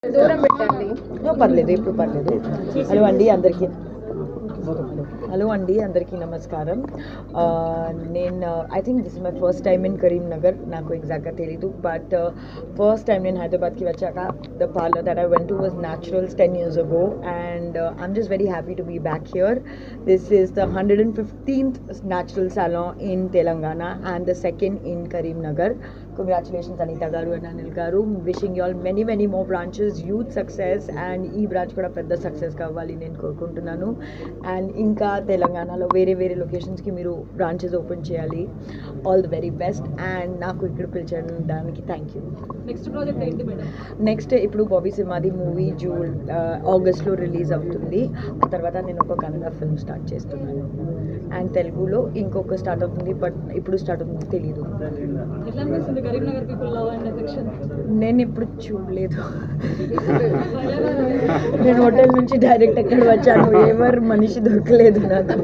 దూరం పెట్టండి. పర్లేదు, ఎప్పుడు పర్లేదు. హలో అండి, అందరికీ నమస్కారం. నేను I think this is my first time in Karimnagar. నాకు ఎగ్జాక్ట్గా తెలీదు, బట్ ఫస్ట్ టైం నేను హైదరాబాద్కి వచ్చాక the parlour that I went to was naturals 10 years ago, and I'm just very happy to be back here. This is the 115th natural salon in Telangana and the second in Karimnagar. Congratulations Anita garu and Anil garu. Wishing you all many many more branches, huge success, and ee branch kuda pedda success kavali nenu korukuntunnanu. And inka తెలంగాణలో వేరే వేరే లొకేషన్స్కి మీరు branches open చేయాలి. All the very best. And నాకు ఇక్కడ పిలిచడానికి thank you. Next project ఏంటి madam? Next ఇప్పుడు Bobby Simhadri movie ఆగస్ట్లో రిలీజ్ అవుతుంది. ఆ తర్వాత నేను ఒక కన్నడ ఫిల్మ్ స్టార్ట్ చేస్తున్నాను, అండ్ తెలుగులో ఇంకొక స్టార్ట్ అవుతుంది, బట్ ఇప్పుడు స్టార్ట్ అవుతుంది తెలీదు. ఎట్లా అనిపిస్తుంది Karimnagar people love and affection? నేను ఇప్పుడు చూడలేదు. నేను హోటల్ నుంచి డైరెక్ట్ ఎక్కడ వచ్చాను, ఎవరు మనిషి దొరకలేదు నాకు.